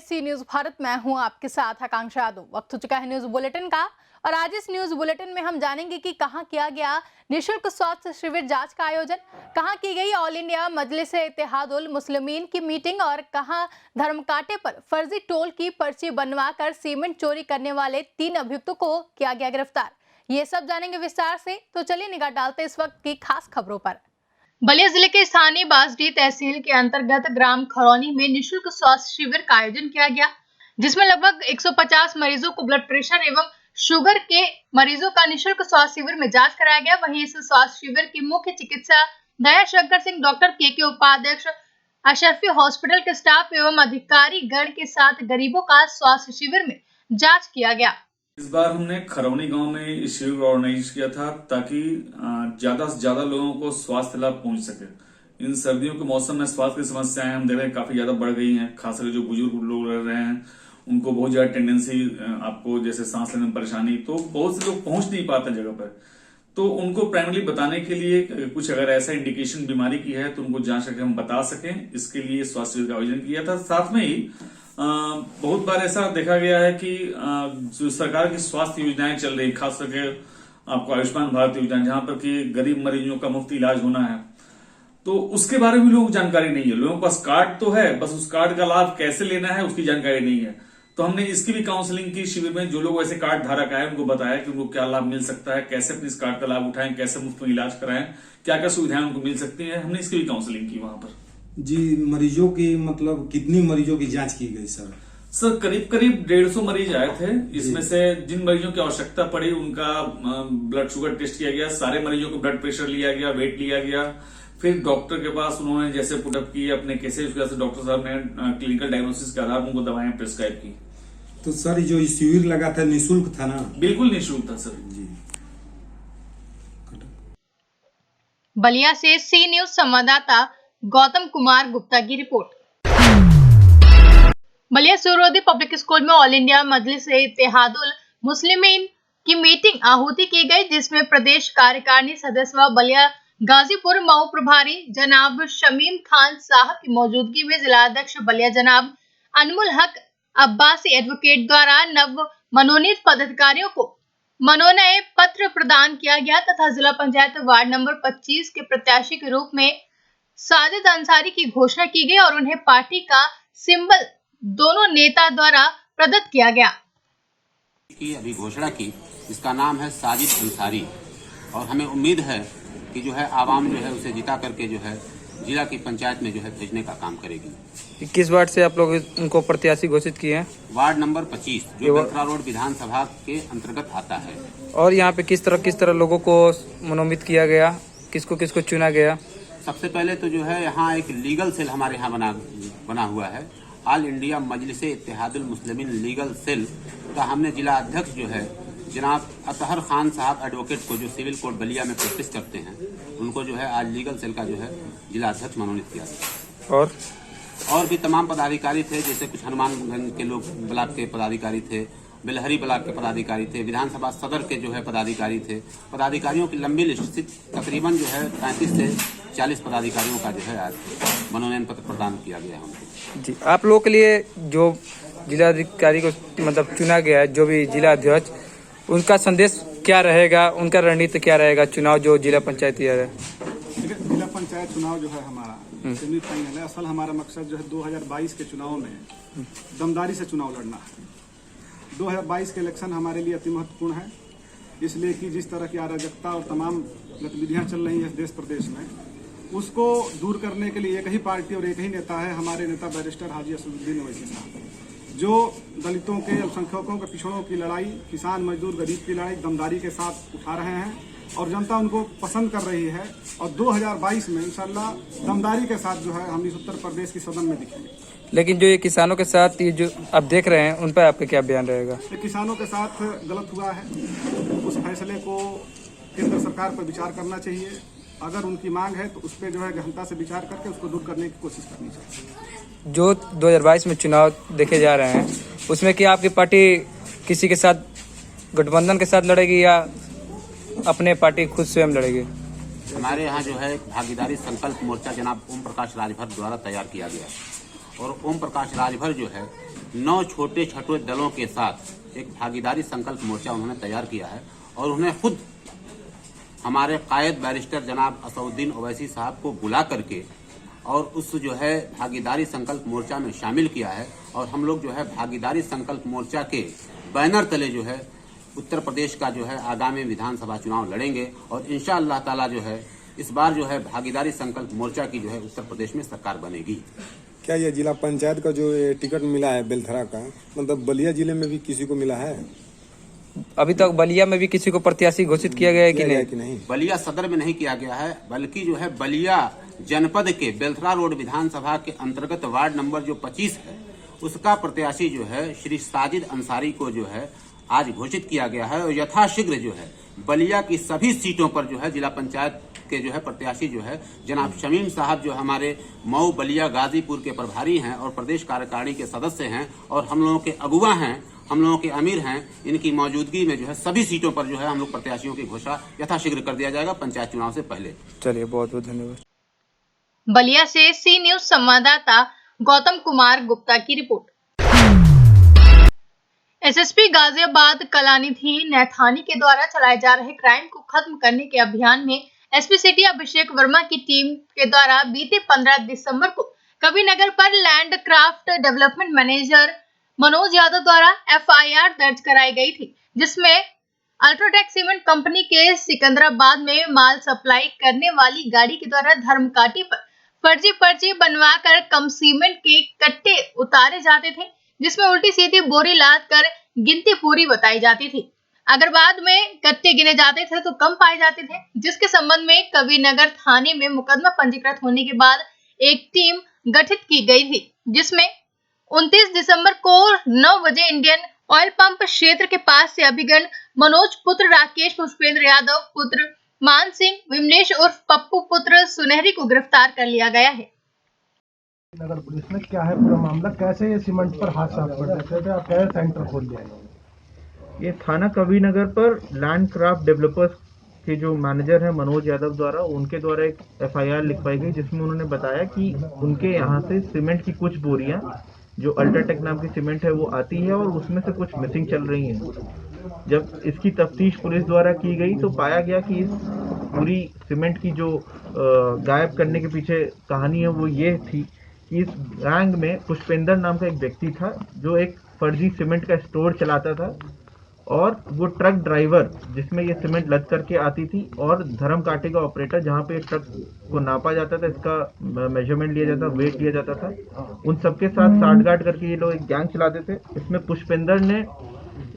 सी news Bharat. मैं हूं आपके साथ आकांक्षा यादव। वक्त हो चुका है न्यूज बुलेटिन का और आज इस न्यूज बुलेटिन में हम जानेंगे कि कहां किया गया निःशुल्क स्वास्थ्य शिविर जांच का आयोजन, कहां की गई ऑल इंडिया मजलिस इत्तेहादुल मुस्लिमीन की मीटिंग और कहां धर्मकांटे पर फर्जी टोल की पर्ची बनवाकर सीमेंट चोरी करने वाले 3 अभियुक्तों को किया गया गिरफ्तार। ये सब जानेंगे विस्तार से, तो चलिए निगाह डालते इस वक्त की खास खबरों पर। बलिया जिले के स्थानीय बांसडीह तहसील के अंतर्गत ग्राम खरौनी में निःशुल्क स्वास्थ्य शिविर का आयोजन किया गया, जिसमें लगभग 150 मरीजों को ब्लड प्रेशर एवं शुगर के मरीजों का निःशुल्क स्वास्थ्य शिविर में जांच कराया गया। वहीं इस स्वास्थ्य शिविर के मुख्य चिकित्सा दया शंकर सिंह, डॉक्टर के उपाध्यक्ष, अशरफी हॉस्पिटल के स्टाफ एवं अधिकारी गण के साथ गरीबों का स्वास्थ्य शिविर में जाँच किया गया। इस बार हमने खरौनी गांव में इस शिविर को ऑर्गेनाइज किया था ताकि ज्यादा से ज्यादा लोगों को स्वास्थ्य लाभ पहुंच सके। इन सर्दियों के मौसम में स्वास्थ्य की समस्याएं हम देख रहे हैं काफी ज्यादा बढ़ गई हैं। खासकर जो बुजुर्ग लोग रह रहे हैं उनको बहुत ज्यादा टेंडेंसी, आपको जैसे सांस लेने में परेशानी, तो बहुत से लोग पहुंच नहीं पाते जगह पर। तो उनको प्राइमरी बताने के लिए कुछ अगर ऐसा इंडिकेशन बीमारी की है तो उनको जांच करके हम बता सकें, इसके लिए स्वास्थ्य शिविर का आयोजन किया था। साथ में ही बहुत बार ऐसा देखा गया है कि जो सरकार की स्वास्थ्य योजनाएं चल रही, खास करके आपको आयुष्मान भारत योजना, जहां पर कि गरीब मरीजों का मुफ्त इलाज होना है, तो उसके बारे में लोगों को जानकारी नहीं है। लोगों के पास कार्ड तो है, बस उस कार्ड का लाभ कैसे लेना है उसकी जानकारी नहीं है। तो हमने इसकी भी काउंसलिंग की शिविर में। जो लोग ऐसे कार्ड धारक आए उनको बताया कि उनको क्या लाभ मिल सकता है, कैसे अपने इस कार्ड का लाभ उठाएं, कैसे मुफ्त में इलाज कराएं, क्या क्या सुविधाएं उनको मिल सकती है। हमने इसकी भी काउंसलिंग की वहां पर। जी, मरीजों की मतलब कितनी मरीजों की जांच की गई सर? सर करीब 150 मरीज आए थे। इसमें से जिन मरीजों की आवश्यकता पड़ी उनका ब्लड शुगर टेस्ट किया गया, सारे मरीजों को ब्लड प्रेशर लिया गया, वेट लिया गया। फिर डॉक्टर के पास उन्होंने जैसे पुटअप किए अपने केसेस, उसके बाद डॉक्टर साहब ने क्लिनिकल डायग्नोसिस के आधार पर उनको दवाएं प्रिस्क्राइब की। तो सर जो शिविर लगा था निःशुल्क था ना? बिल्कुल निःशुल्क था सर जी। बलिया से सी न्यूज संवाददाता गौतम कुमार गुप्ता की रिपोर्ट। बलिया सूर्योदय पब्लिक स्कूल में ऑल इंडिया मजलिस इत्तेहादुल मुस्लिमीन की मीटिंग आहूति की गई, जिसमें प्रदेश कार्यकारिणी सदस्य व बलिया गाजीपुर मऊ प्रभारी जनाब शमीम खान साहब की मौजूदगी में जिलाध्यक्ष बलिया जनाब अनमुल हक अब्बासी एडवोकेट द्वारा नव मनोनीत पदाधिकारियों को मनोनयन पत्र प्रदान किया गया तथा जिला पंचायत वार्ड नंबर 25 के प्रत्याशी के रूप में साजिद अंसारी की घोषणा की गई और उन्हें पार्टी का सिंबल दोनों नेता द्वारा प्रदत्त किया गया। की अभी घोषणा की, जिसका नाम है साजिद अंसारी, और हमें उम्मीद है कि जो है आवाम जो है उसे जिता करके जो है जिला की पंचायत में जो है भेजने का काम करेगी। किस वार्ड से आप लोग उनको प्रत्याशी घोषित किए हैं? वार्ड नंबर 25 जो बेलखरा रोड विधानसभा के अंतर्गत आता है। और यहाँ पे किस तरह लोगों को मनोनीत किया गया, किसको किसको चुना गया? सबसे पहले तो जो है यहाँ एक लीगल सेल हमारे यहाँ बना हुआ है, ऑल इंडिया मजलिस इत्तेहादुल मुस्लिमीन लीगल सेल का। हमने जिला अध्यक्ष जो है जनाब अतहर खान साहब एडवोकेट को, जो सिविल कोर्ट बलिया में प्रैक्टिस करते हैं, उनको जो है आज लीगल सेल का जो है जिला अध्यक्ष मनोनीत किया गया। और भी तमाम पदाधिकारी थे, जैसे कुछ हनुमानगंज के लोग ब्लॉक के पदाधिकारी थे, बेलहरी ब्लॉक के पदाधिकारी थे, विधानसभा सदर के जो है पदाधिकारी थे। पदाधिकारियों की लंबी लिस्ट, तकरीबन जो है 35 से 40 पदाधिकारियों का जो है आज मनोनयन पत्र प्रदान किया गया हमको। जी, आप लोगों के लिए जो जिलाधिकारी को मतलब चुना गया है, जो भी जिला अध्यक्ष, उनका संदेश क्या रहेगा, उनका रणनीति क्या रहेगा चुनाव जो जिला पंचायत है? जिला पंचायत चुनाव जो है हमारा फाइनल है। असल हमारा मकसद जो है 2022 के चुनाव में दमदारी से चुनाव लड़ना है। 2022 के इलेक्शन हमारे लिए अति महत्वपूर्ण है, इसलिए कि जिस तरह की अराजकता और तमाम गतिविधियां चल रही हैं देश प्रदेश में, उसको दूर करने के लिए एक ही पार्टी और एक ही नेता है, हमारे नेता बैरिस्टर हाजी असदुद्दीन ओवैसी साहब, जो दलितों के, अल्पसंख्यकों के, पिछड़ों की लड़ाई, किसान मजदूर गरीब की लड़ाई दमदारी के साथ उठा रहे हैं और जनता उनको पसंद कर रही है। और 2022 में इंशाल्लाह दमदारी के साथ जो है हम इस उत्तर प्रदेश की सदन में दिखेंगे। लेकिन जो ये किसानों के साथ ये जो आप देख रहे हैं, उन पर आपका क्या बयान रहेगा? किसानों के साथ गलत हुआ है, उस फैसले को केंद्र सरकार पर विचार करना चाहिए। अगर उनकी मांग है तो उस पर जो है गहनता से विचार करके उसको दूर करने की कोशिश करनी चाहिए। जो 2022 में चुनाव देखे जा रहे हैं, उसमें क्या आपकी पार्टी किसी के साथ गठबंधन के साथ लड़ेगी या अपने पार्टी खुद स्वयं लड़ेगी? हमारे यहाँ जो है भागीदारी संकल्प मोर्चा जनाब ओम प्रकाश राजभर द्वारा तैयार किया गया, और ओम प्रकाश राजभर जो है 9 छोटे छोटे दलों के साथ एक भागीदारी संकल्प मोर्चा उन्होंने तैयार किया है और उन्हें खुद हमारे कायद बैरिस्टर जनाब असउद्दीन ओवैसी साहब को बुला करके और उस जो है भागीदारी संकल्प मोर्चा में शामिल किया है। और हम लोग जो है भागीदारी संकल्प मोर्चा के बैनर तले जो है उत्तर प्रदेश का जो है आगामी विधानसभा चुनाव लड़ेंगे और इंशाअल्लाह ताला जो है इस बार जो है भागीदारी संकल्प मोर्चा की जो है उत्तर प्रदेश में सरकार बनेगी। क्या ये जिला पंचायत का जो ये टिकट मिला है बेलथरा का, मतलब बलिया जिले में भी किसी को मिला है? अभी तक बलिया में भी किसी को प्रत्याशी घोषित किया गया है कि नहीं? बलिया सदर में नहीं किया गया है, बल्कि जो है बलिया जनपद के बेलथरा रोड विधानसभा के अंतर्गत वार्ड नंबर जो 25 है उसका प्रत्याशी जो है श्री साजिद अंसारी को जो है आज घोषित किया गया है। और यथाशीघ्र जो है बलिया की सभी सीटों पर जो है जिला पंचायत के जो है प्रत्याशी जो है जनाब शमीम साहब जो हमारे मऊ बलिया गाजीपुर के प्रभारी हैं और प्रदेश कार्यकारिणी के सदस्य हैं और हम लोगों के अगुवा हैं, हम लोगों के अमीर हैं, इनकी मौजूदगी में जो है सभी सीटों पर जो है हम लोग प्रत्याशियों की घोषणा यथाशीघ्र कर दिया जाएगा पंचायत चुनाव से पहले। चलिए, बहुत बहुत धन्यवाद। बलिया से सी न्यूज संवाददाता गौतम कुमार गुप्ता की रिपोर्ट। एसएसपी गाजियाबाद कलानिधि नैथानी के द्वारा चलाए जा रहे क्राइम को खत्म करने के अभियान में एसपी सिटी अभिषेक वर्मा की टीम के द्वारा बीते 15 दिसंबर को कविनगर पर land craft development manager Manoj Yadav द्वारा एफआईआर दर्ज कराई गई थी, जिसमें अल्ट्राटेक सीमेंट कंपनी के सिकंदराबाद में माल सप्लाई करने वाली गाड़ी के द्वारा धर्मकाठी पर फर्जी पर्ची बनवाकर कम सीमेंट के कट्टे उतारे जाते थे, जिसमें उल्टी सीधी बोरी लाद कर गिनती पूरी बताई जाती थी। अगर बाद में कट्टे गिने जाते थे तो कम पाए जाते थे, जिसके संबंध में कविनगर थाने में मुकदमा पंजीकृत होने के बाद एक टीम गठित की गई थी, जिसमें 29 दिसंबर को 9 बजे इंडियन ऑयल पंप क्षेत्र के पास से अभिगण मनोज पुत्र राकेश पुष्पेंद्र यादव पुत्र मान सिंह विमलेश उर्फ पप्पू पुत्र सुनहरी को गिरफ्तार कर लिया गया है। नगर पुलिस में क्या है पूरा मामला, कैसे ये सीमेंट पर हाथ साफ कर देते थे, आप कैसे सेंटर खोल दिया? ये थाना कविनगर पर लैंड क्राफ्ट डेवलपर्स के जो मैनेजर हैं मनोज यादव द्वारा उनके द्वारा एक एफआईआर लिखवाई गई, जिसमें उन्होंने बताया कि उनके यहाँ से सीमेंट की कुछ बोरियां जो अल्ट्राटेक नाम की सीमेंट है वो आती है और उसमें से कुछ मिसिंग चल रही हैं। जब इसकी तफ्तीश पुलिस द्वारा की गई तो पाया गया कि इस पूरी सीमेंट की जो गायब करने के पीछे कहानी है वो ये थी कि इस गैंग में पुष्पेंद्र नाम का एक व्यक्ति था जो एक फर्जी सीमेंट का स्टोर चलाता था और वो ट्रक ड्राइवर जिसमें ये सीमेंट लद करके आती थी और धर्म काटे का ऑपरेटर जहाँ पे ट्रक को नापा जाता था, इसका मेजरमेंट लिया जाता, वेट लिया जाता था, उन सबके साथ साठगांठ करके ये लोग एक गैंग चलाते थे। इसमें पुष्पेंद्र ने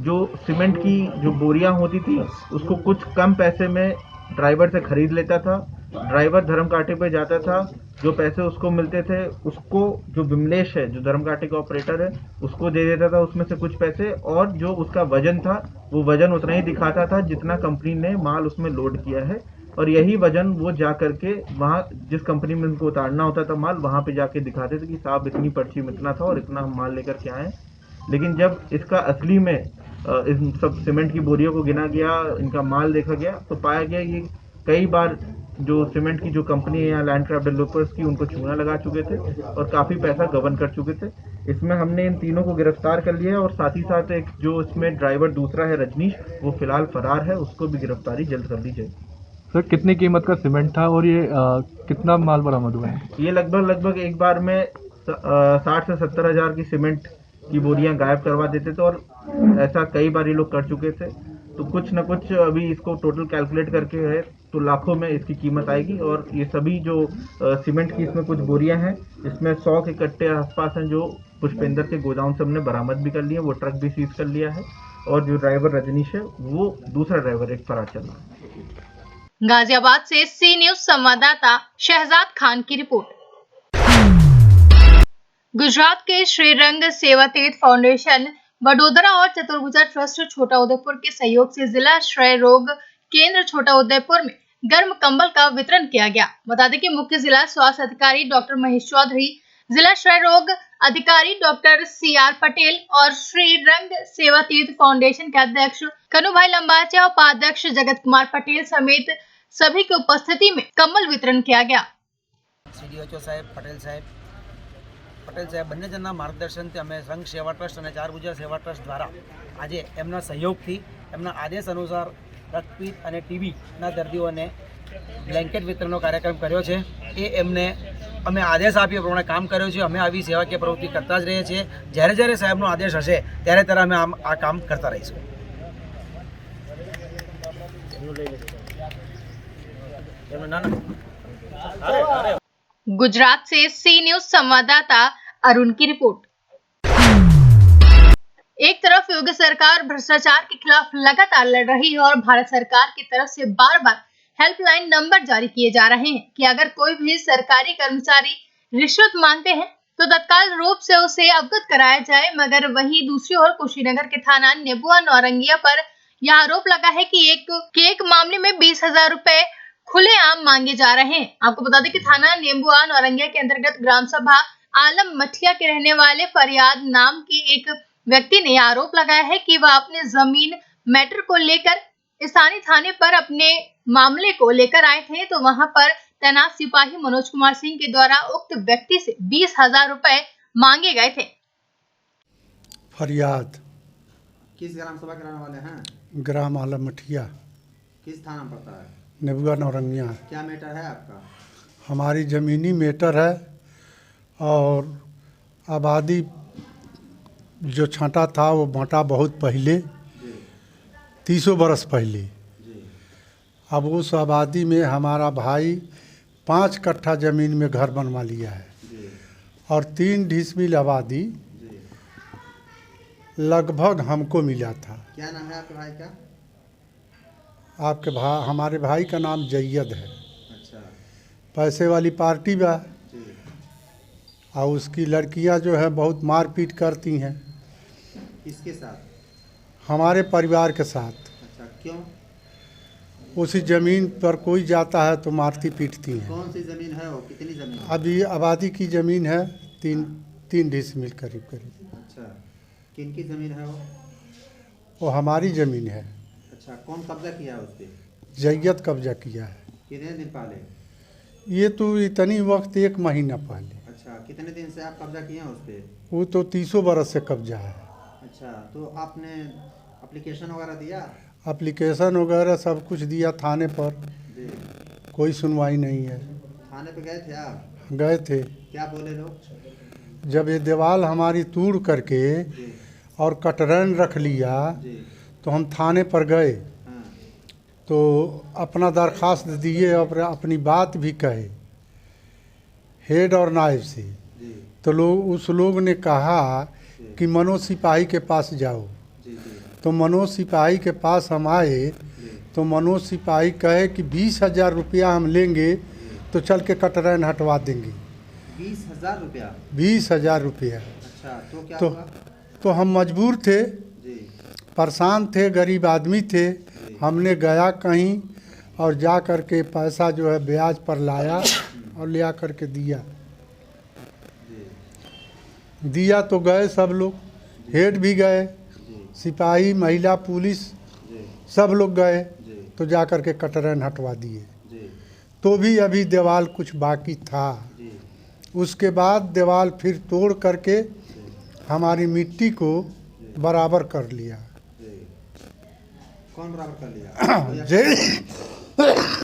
जो सीमेंट की जो बोरियां होती थी उसको कुछ कम पैसे में ड्राइवर से खरीद लेता था। ड्राइवर धर्म काटे पे जाता था, जो पैसे उसको मिलते थे उसको जो विमलेश है जो धर्म काटे का ऑपरेटर है उसको दे देता था उसमें से कुछ पैसे, और जो उसका वजन था वो वजन उतना ही दिखाता था जितना कंपनी ने माल उसमें लोड किया है, और यही वजन वो जा करके वहाँ जिस कंपनी में उनको उतारना होता था माल वहाँ पे जाके दिखाते थे कि साहब इतनी पर्ची में इतना था और इतना हम माल लेकर के आए। लेकिन जब इसका असली में इस सब सीमेंट की बोरियों को गिना गया, इनका माल देखा गया तो पाया गया कि कई बार जो सीमेंट की जो कंपनी है यहाँ लैंड क्राफ्ट डेवलपर्स की उनको चूना लगा चुके थे और काफ़ी पैसा गबन कर चुके थे। इसमें हमने इन तीनों को गिरफ्तार कर लिया और साथ ही साथ एक जो इसमें ड्राइवर दूसरा है रजनीश, वो फिलहाल फरार है, उसको भी गिरफ्तारी जल्द कर दी जाएगी। सर कितनी कीमत का सीमेंट था और ये कितना माल बरामद हुआ है? ये लगभग एक बार में 60 से 70 हज़ार की सीमेंट की बोरियां गायब करवा देते थे और ऐसा कई बार ये लोग कर चुके थे। तो कुछ न कुछ अभी इसको टोटल कैलकुलेट करके है तो लाखों में इसकी कीमत आएगी। और ये सभी जो सीमेंट की इसमें कुछ बोरियां हैं, इसमें 100 के कट्टे आसपास हैं जो पुष्पेंद्र के गोदाम से हमने बरामद भी कर लिए, वो ट्रक भी सीज कर लिया है, और जो ड्राइवर रजनीश है वो दूसरा ड्राइवर एक फरार चल रहा है। गाजियाबाद से सी न्यूज संवाददाता शहजाद खान की रिपोर्ट। गुजरात के श्रीरंग सेवा तीर्थ फाउंडेशन वडोदरा और चतुर्भुजा ट्रस्ट छोटा उदेपुर के सहयोग से जिला क्षय रोग केंद्र छोटा उदेपुर में गर्म कंबल का वितरण किया गया। बता दें कि मुख्य जिला स्वास्थ्य अधिकारी डॉक्टर महेश चौधरी, जिला क्षय रोग अधिकारी डॉक्टर CR पटेल और श्रीरंग सेवा तीर्थ फाउंडेशन के अध्यक्ष कनु भाई लंबाचे और उपाध्यक्ष जगत कुमार पटेल समेत सभी की उपस्थिति में कंबल वितरण किया गया। CDO साहब, पटेल साहब, પટેલ સાહેબ બંને જણના માર્ગદર્શનથી અમે સંઘ સેવા ટ્રસ્ટ અને ચાર ભુજા સેવા ટ્રસ્ટ દ્વારા આજે એમના સહયોગથી એમના આદેશ અનુસાર રક્તપિત્ત અને ટીબીના દર્દીઓને બ્લેન્કેટ વિતરણનો કાર્યક્રમ કર્યો છે. એ એમને અમે આદેશ આપ્યો પ્રમાણે કામ કર્યો છે. અમે આવી સેવાકીય પ્રવૃત્તિ કરતા જ રહીએ છીએ. જ્યારે જ્યારે સાહેબનો આદેશ હશે ત્યારે ત્યારે અમે આ કામ કરતા રહીશું. गुजरात से सी न्यूज संवाददाता अरुण की रिपोर्ट। एक तरफ योगी सरकार भ्रष्टाचार के खिलाफ लगातार लड़ रही है और भारत सरकार की तरफ से बार बार हेल्पलाइन नंबर जारी किए जा रहे हैं कि अगर कोई भी सरकारी कर्मचारी रिश्वत मांगते हैं तो तत्काल रूप से उसे अवगत कराया जाए। मगर वहीं दूसरी ओर कुशीनगर के थाना नेबुआ नौरंगिया पर यह आरोप लगा है कि एक मामले में 20,000 रुपए खुलेआम मांगे जा रहे हैं। आपको बता दें कि थाना नेबुआ नौरंगिया के अंतर्गत ग्राम सभा आलम मठिया के रहने वाले फरियाद नाम के एक व्यक्ति ने आरोप लगाया है कि वह अपने जमीन मैटर को लेकर स्थानीय थाने पर अपने मामले को लेकर आए थे तो वहां पर तैनात सिपाही मनोज कुमार सिंह के द्वारा उक्त व्यक्ति से 20,000 रुपए मांगे गए थे। फरियाद किस ग्राम सभा के रहने वाले हैं? ग्राम आलम मठिया, किस थाना पड़ता है? नेबुआ नौरंगिया। क्या मैटर है आपका? हमारी ज़मीनी मैटर है और आबादी जो छांटा था वो बांटा बहुत पहले, 30 बरस पहले। अब उस आबादी में हमारा भाई 5 कट्ठा ज़मीन में घर बनवा लिया है और 3 डिसमिल आबादी लगभग हमको मिला था। क्या नाम है आपके भाई का? हमारे भाई का नाम जैयद है। अच्छा। पैसे वाली पार्टी बा और उसकी लड़कियां जो है बहुत मारपीट करती हैं। किसके साथ? हमारे परिवार के साथ। अच्छा, क्यों? उसी ज़मीन पर कोई जाता है तो मारती पीटती हैं। कौन सी ज़मीन है वो? कितनी ज़मीन? अभी आबादी की ज़मीन है 3 डिसमिल करीब करीब। अच्छा, किन की ज़मीन है वो? वो हमारी ज़मीन है। अच्छा, कौन कब्जा किया है उस पर? जैयद कब्जा किया है। कितने दिन पहले? ये तो इतनी वक्त 1 महीना पहले। अच्छा, कितने दिन से आप कब्जा किए हैं उस पर? वो तो 30 बरस से कब्जा है। अच्छा, तो आपने एप्लीकेशन वगैरह दिया? एप्लीकेशन वगैरह सब कुछ दिया थाने पर, जी। कोई सुनवाई नहीं है। थाने पे गए थे आप? गए थे। क्या बोले लोग? जब ये दीवार हमारी तोड़ करके और कटरैन रख लिया जी। तो हम थाने पर गए। हाँ। तो अपना दरखास्त दिए और अपनी बात भी कहे हेड और नायब से। जी। तो उस लोग ने कहा कि मनोज सिपाही के पास जाओ। जी। तो मनोज सिपाही के पास हम आए तो मनोज सिपाही कहे कि 20,000 रुपया हम लेंगे तो चल के कटरैन हटवा देंगे। 20,000 रुपया? 20,000 रुपया। अच्छा, तो क्या हुआ? तो हम मजबूर थे, जी। परेशान थे, गरीब आदमी थे। हमने गया कहीं और जा कर के पैसा जो है ब्याज पर लाया और ले आ कर के दिया तो गए सब लोग, हेड भी गए, सिपाही, महिला, पुलिस सब लोग गए तो जा कर के कटरैन हटवा दिए। तो भी अभी दीवार कुछ बाकी था। उसके बाद दीवार फिर तोड़ करके हमारी मिट्टी को बराबर कर लिया। कौन बराबर कर लिया?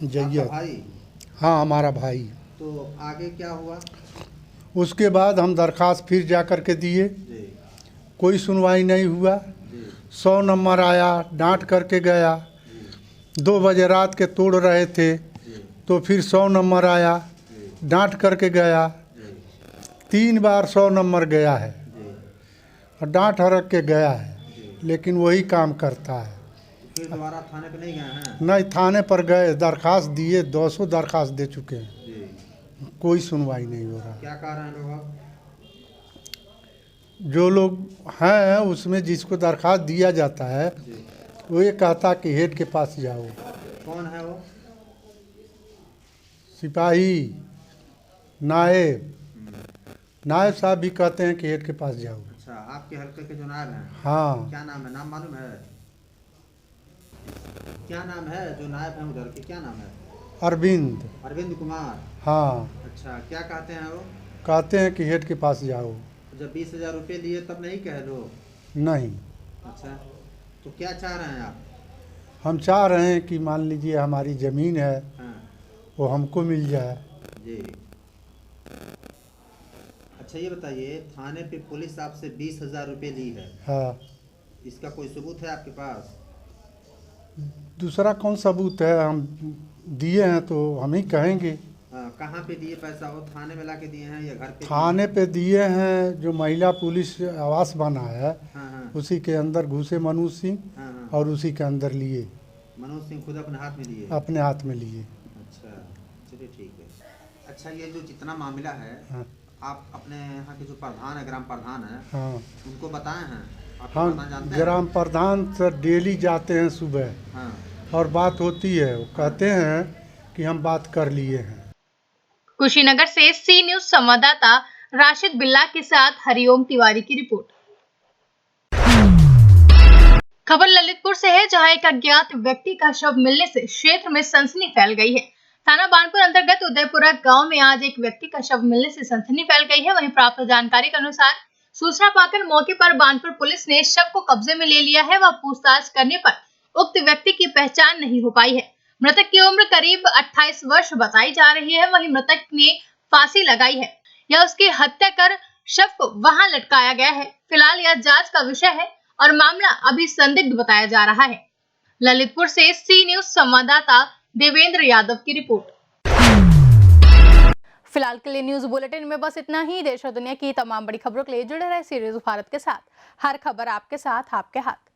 जैयद। भाई? हाँ, हमारा भाई। तो आगे क्या हुआ? उसके बाद हम दरखास्त फिर जा कर के दिए, कोई सुनवाई नहीं हुआ। 100 नंबर आया, डांट करके गया। 2 बजे रात के तोड़ रहे थे तो फिर 100 नंबर आया, डांट करके गया। 3 बार 100 नंबर गया है और डांट हरक के गया है, लेकिन वही काम करता है। फिर दोबारा थाने पे नहीं गए हैं? नहीं, थाने पर गए, दरखास्त दिए, 200 दरखास्त दे चुके हैं, कोई सुनवाई नहीं हो रहा। क्या कह रहे हैं लोग? जो लोग हैं उसमें जिसको दरखास्त दिया जाता है वो ये कहता कि हेड के पास जाओ। कौन है वो? सिपाही, नायब साहब भी कहते हैं कि हेड के पास जाओ। अच्छा, आपके हल्के के जो नायब हैं? हाँ। क्या नाम है? नाम मालूम है? क्या नाम है जो नायब है उधर के? क्या नाम है? अरविंद। अरविंद कुमार? हाँ। अच्छा, क्या कहते हैं वो? कहते हैं कि हेड के पास जाओ। जब 20,000 रुपये लिए तब नहीं कहे लो? नहीं, अच्छा, तो क्या चाह रहे हैं आप? हम चाह रहे हैं कि मान लीजिए हमारी ज़मीन है हाँ वो हमको मिल जाए। जी। अच्छा ये बताइए, थाने पे पुलिस आपसे 20,000 रुपये ली है, हाँ, इसका कोई सबूत है आपके पास? दूसरा कौन सबूत है? हम दिए हैं तो हम ही कहेंगे। कहाँ पे दिए पैसा? वो थाने में ला के दिए हैं या घर पे? थाने पे दिए हैं, जो महिला पुलिस आवास बना है हाँ। उसी के अंदर घुसे मनोज सिंह हाँ। और उसी के अंदर लिए, मनोज सिंह खुद अपने हाथ में लिए? अपने हाथ में लिए। अच्छा, चलिए ठीक है। अच्छा ये जो जितना मामला है, हाँ। आप अपने यहाँ के जो प्रधान है, ग्राम प्रधान है, हाँ उनको बताए हैं? आप हाँ, प्रधान जानते हैं? ग्राम प्रधान से डेली जाते हैं सुबह हाँ। और बात होती है, वो कहते हैं कि हम बात कर लिए हैं। कुशीनगर से सी न्यूज संवाददाता राशिद बिल्ला के साथ हरिओम तिवारी की रिपोर्ट। खबर ललितपुर से है, जहां एक अज्ञात व्यक्ति का शव मिलने से क्षेत्र में सनसनी फैल गई है। थाना बानपुर अंतर्गत उदयपुरा गांव में आज एक व्यक्ति का शव मिलने से सनसनी फैल गई है। वहीं प्राप्त जानकारी के अनुसार सूचना पाकर मौके पर बानपुर पुलिस ने शव को कब्जे में ले लिया है। वह पूछताछ करने पर उक्त व्यक्ति की पहचान नहीं हो पाई है। मृतक की उम्र करीब 28 वर्ष बताई जा रही है। वहीं मृतक ने फांसी लगाई है या उसकी हत्या कर शव को वहां लटकाया गया है। फिलहाल यह जांच का विषय है और मामला अभी संदिग्ध बताया जा रहा है। ललितपुर से सी न्यूज संवाददाता देवेंद्र यादव की रिपोर्ट। फिलहाल के लिए न्यूज बुलेटिन में बस इतना ही। देश और दुनिया की तमाम बड़ी खबरों के लिए जुड़े रहे सीरीज भारत के साथ। हर खबर आपके साथ, आपके हाथ।